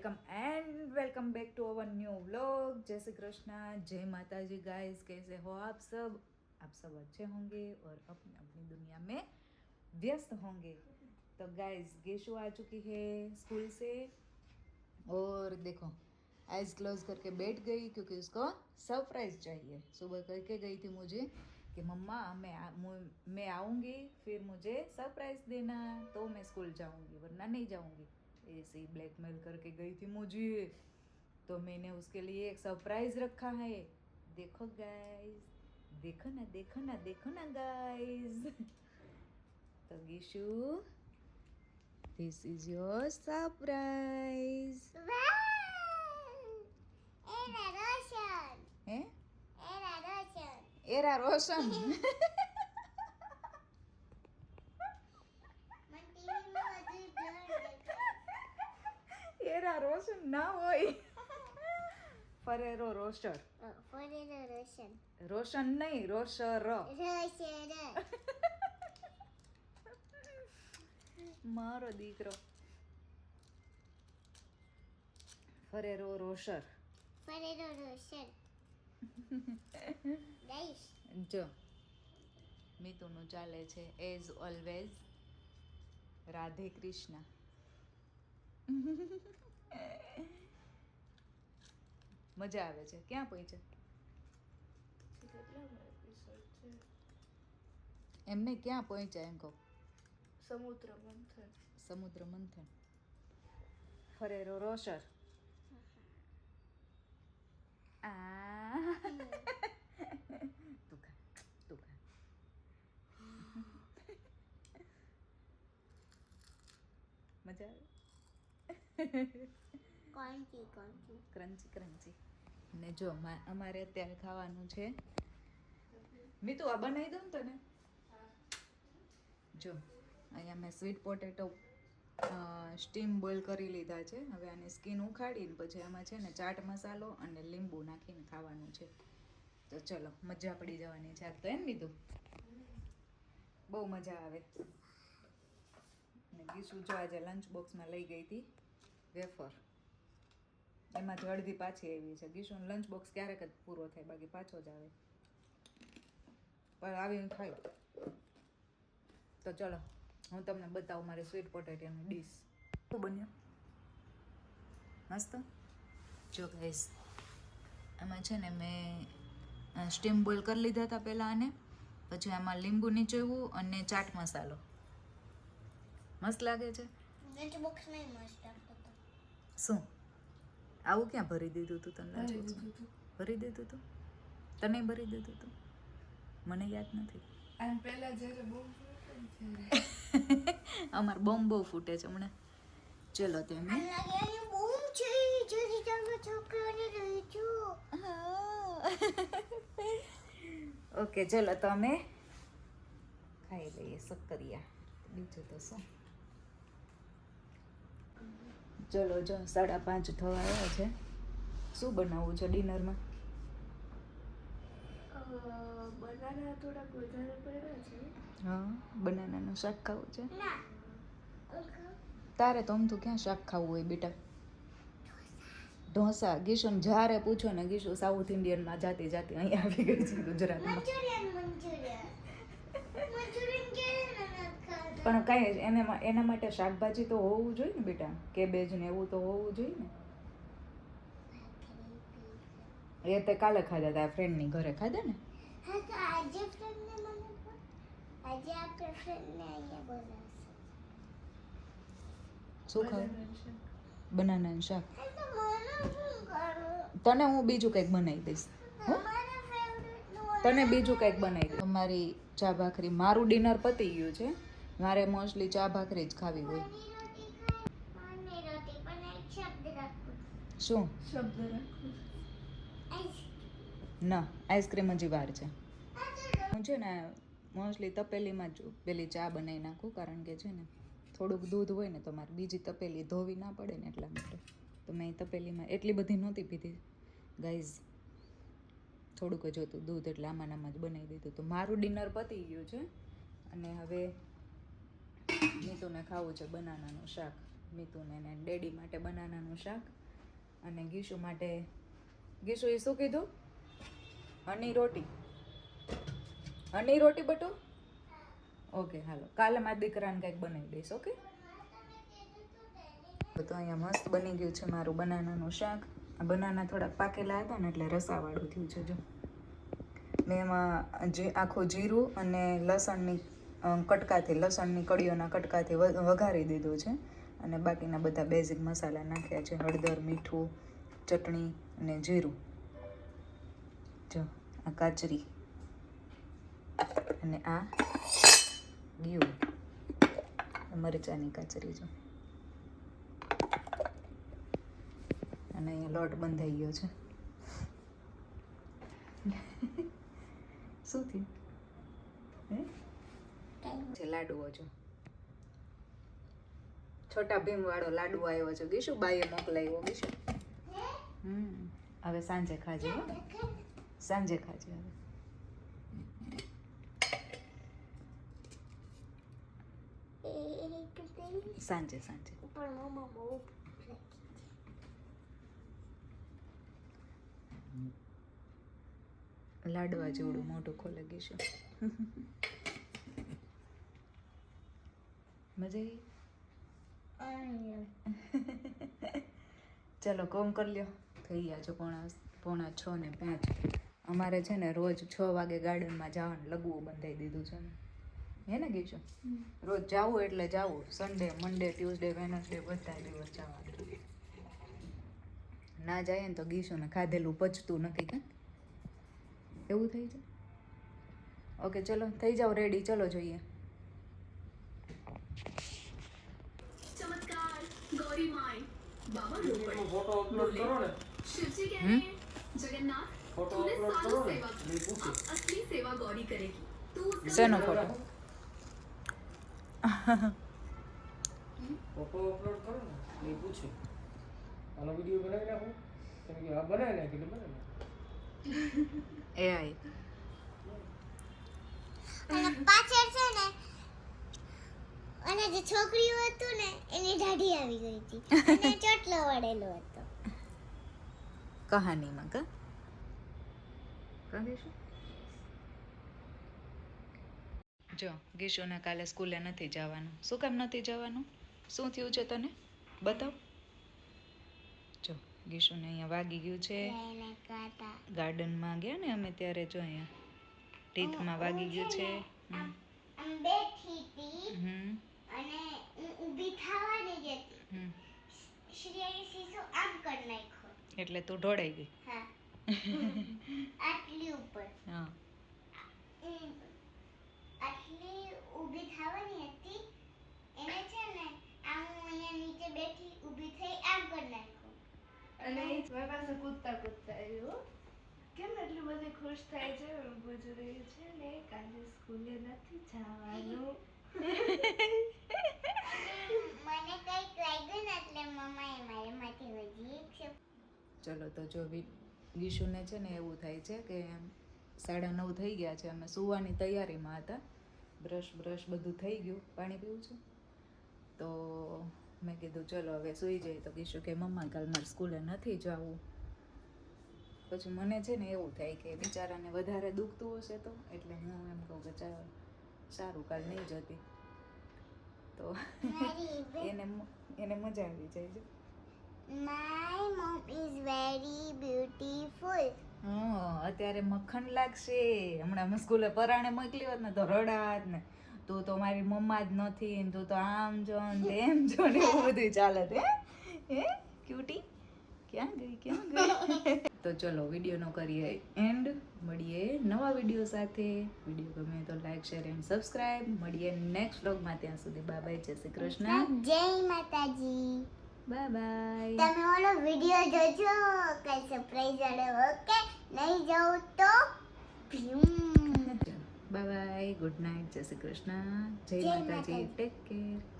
Welcome back to our new vlog. जय श्री कृष्णा, जय माता जी। गाइस कैसे हो आप सब अच्छे होंगे और अपनी अपनी दुनिया में व्यस्त होंगे। तो गाइस गेशु आ चुकी है स्कूल से और देखो आइज क्लोज करके बैठ गई क्योंकि उसको सरप्राइज चाहिए। सुबह करके गई थी मुझे कि मम्मा मैं आऊँगी, फिर मुझे सरप्राइज देना तो मैं स्कूल जाऊँगी वरना नहीं जाऊँगी। ऐसे ही ब्लैकमेल करके गई थी मुझे, तो मैंने उसके लिए एक सरप्राइज रखा है। देखो गाइस, देखो ना गाइस। तो Gishu, this is your surprise. एरा रोशन एरा रोशन ना होय, फरेरो रोशर। रोशन नहीं, रोशर। मारो दीकरो फरेरो रोशर। જો મીતુનું ચાલે છે એઝ ઓલવેઝ રાધે કૃષ્ણ। મજા આવે છે। ક્યાં પહોંચે? એમને ક્યાં પહોંચ્યા એમ કહો? સમુદ્ર મંથન। ફરેરો રોશર। આ તું ખા। મજા આવે? ક્રન્ચી। ને જો અમારે અત્યારે ખાવાનું છે। મીતુ આ બનાવી દઉં તને? જો અહીંયા મેં સ્વીટ પોટેટો સ્ટીમ બોઇલ કરી લીધા છે। હવે આની સ્કીન ઉખાડીને પછી આમાં છે ને ચાટ મસાલો અને લીંબુ નાખીને ખાવાનું છે। તો ચલો મજા પડી જવાની છે આજ તો, એમ મીતુ? બહુ મજા આવે। ને ગીસુ જો આજે લંચ બોક્સમાં લઈ ગઈ હતી વેફર, એમાંથી અડધી પાછી આવી છે। ગીસુનું લંચ બોક્સ ક્યારેક જ પૂરો થાય, બાકી પાછો જ આવે, પણ આવીને ખાય। તો ચલો હું તમને બતાવું મારી સ્વીટ પોટેટોની ડીશ શું બન્યું મસ્ત। જો ગાઈસ આમાં છે ને મેં સ્ટીમ બોઇલ કરી લીધા હતા પહેલાં આને, પછી આમાં લીંબુ નીચોવ્યું અને ચાટ મસાલો। મસ્ત લાગે છે। શું આવું ક્યાં ભરી દીધું તું તને? ભરી દીધું તું? તને ભરી દીધું તું? મને યાદ નથી। અમાર બોમ્બ બહુ ફૂટે છે હમણાં। ચલો તમે ઓકે ચલો તો અમે ખાઈ લઈએ સક્કરિયા, બીજું તો શું। ચલો જો 5:30 થવા આવ્યા છે। શું બનાવવું છે ડિનરમાં? બનાના થોડાક વધારે પડ્યા છે। હા, બનાનાનું શાક ખાવું છે? તારે તો આમ તો ક્યાં શાક ખાવું હોય બેટા? ઢોસા। ગીશુને જ્યારે પૂછો ને, ગીશુ સાઉથ ઇન્ડિયનમાં જાતી અહીંયા આવી ગઈ છે ગુજરાતમાં। પણ કાંઈ એના માટે શાકભાજી તો હોવું જોઈએ ને બેટા, કેબેજ ને એવું તો હોવું જોઈએ ને। એ તે કાલે ખાધા હતા ફ્રેન્ડની ઘરે ખાધા ને। શું ખાવું? બનાનાનું શાક। તને હું બીજું કંઈક બનાવી દઈશ, તને બીજું કંઈક બનાવી દઈશ। અમારી ચા ભાખરી, મારું ડિનર પતી ગયું છે। મારે મોસ્ટલી ચા ભાખરી જ ખાવી હોય। શું શબ્દ રાખો? ના, આઈસ્ક્રીમ હજી વાર છે। હું છે ને મોસ્ટલી તપેલીમાં જ પેલી ચા બનાવી નાખું, કારણ કે છે ને થોડુંક દૂધ હોય ને તો મારે બીજી તપેલી ધોવી ના પડે ને એટલા માટે। તો મેં તપેલીમાં એટલી બધી નહોતી પીધી ગાઈઝ, થોડુંક જ હતું દૂધ, એટલે આમાં જ બનાવી દીધું। તો મારું ડિનર પતી ગયું છે અને હવે મીતુને ખાવું છે બનાનાનું શાક। મિતુને ને ડેડી માટે બનાનાનું શાક અને ગીશુ માટે ગીશુ એ શું કીધું હની રોટી બટુ ઓકે હાલો કાલે મારા દીકરાને કંઈક બનાવી દઈશ ઓકે તો અહીંયા મસ્ત બની ગયું છે મારું બનાનાનું શાક આ બનાના થોડાક પાકેલા હતા ને એટલે રસાવાળું થયું છે જો મેં એમાં જે આખું જીરું અને લસણની લસણની કળીઓના કટકાથી વઘારી દીધું છે અને બાકીના બધા બેઝિક મસાલા નાખ્યા છે હળદર મીઠું ચટણી અને જીરું જો આ કાચરી અને આ ગયું મરચાંની કાચરી જો અને અહીંયા લોટ બંધાઈ ગયો છે શું થયું હે લાડુઓ જો છોટા ભીમ વાળો લાડુ આવ્યો છે ગીશુ બાઈએ મોકલાવ્યો ગીશુ હવે સાંજે ખાજે હો સાંજે ખાજે હવે સાંજે લાડવા જેવડું મોઢું ખોલે ગઈશું મજા આવી ચલો કોમ કરી લ્યો થઈ ગયા છો 4:45 ને 5 અમારે છે ને રોજ 6 વાગે ગાર્ડનમાં જવાનું લગવું બંધાઈ દીધું છે ને હે ને ગીશું રોજ જાવું એટલે જાવું સન્ડે મંડે ટ્યુઝડે વેનસડે બધા દિવસ જવાનું ના જાય ને તો ગીશું ને ખાધેલું પચતું નથી કે એવું થઈ જાય ઓકે ચલો થઈ જાવ રેડી ચલો જોઈએ चमत्कार गौरी माई बाबा लोपड़ फोटो अपलोड करो ने शिवजी कह रहे हैं जगन्नाथ तूने सालों सेवा की अब असली सेवा गौरी करेगी तू उसका શેનો ફોટો फोटो अपलोड करो ना नहीं पूछे आना वीडियो बनाई नाखो તમે કે આ બનાય નાખી એટલે બનાય એઆઈ અને પાછળ છે ને અને જે છોકરીઓ હતું ને એની દાઢી આવી ગઈ હતી અને ચોટલો વળેલો હતો કહાનીમાં કહે શું જો ગીશુને કાલે સ્કૂલે નથી જવાનું શું કામ નથી જવાનું શું થયું છે તને બતાવ જો ગીશુને અહીંયા વાગી ગયું છે એને કાતા ગાર્ડનમાં ગયા ને અમે ત્યારે જો અહીંયા ટીથમાં વાગી ગયું છે આમ બેઠી હતી હમ અને હું ઊભી થવાની જ હતી હમ શ્રેય શીશો આમ કરી નાખ્યો એટલે તું ઢોળાઈ ગઈ હા આટલી ઉપર હા આટલી ઊભી થવાની હતી એને છે ને આમ હું અહીંયા નીચે બેઠી ઊભી થઈ આમ કરી નાખ્યો અને એ મારી પાસે કૂદતા આવ્યો કેમ એટલી બધી ખુશ થાય છે બોજ રહી છે ને કાલે સ્કૂલે નથી જવાનું મને કંઈક લાગ્યું ને એટલે મમ્માએ મારે માથે વજી છે ચલો તો જો ગીશુને છે ને એવું થાય છે કે 9:30 થઈ ગયા છે અમે સુવાની તૈયારીમાં હતા બ્રશ બધું થઈ ગયું પાણી પીવું છે તો મેં કીધું ચલો હવે સૂઈ જઈએ તો ગીશુ કે મમ્મા કાલ મારે સ્કૂલે નથી જવું પછી મને છે ને એવું થાય કે બિચારાને વધારે દુખતું હશે તો એટલે હું એમ કહું કે ચાલ સારું કાલ નહીં જતી તો એને મજા આવી જાય છે My mom is very beautiful. અત્યારે મક્ખન લાગશે હમણાં મેં સ્કૂલે પરાણે મોકલી હોત ને તો રડાત ને તું તો મારી મમ્મા જ નથી ને તું તો આમ જો ને તેમ જો ને એવું બધું ચાલત હે ક્યુટી ક્યાં ગઈ તો ચલો વિડીયોનો કરીએ એન્ડ મળીએ નવા વિડીયો સાથે વિડીયો ગમે તો લાઈક શેર એન્ડ સબસ્ક્રાઇબ મળીએ નેક્સ્ટ વ્લોગમાં ત્યાં સુધી બાય બાય જય શ્રી કૃષ્ણ જય માતાજી બાય બાય તમે ઓલો વિડિયો જોજો કઈ સરપ્રાઈઝ આડે ઓકે નહીં જાવ તો બાય બાય ગુડ નાઇટ જય શ્રી કૃષ્ણ જય માતાજી ટેક કેર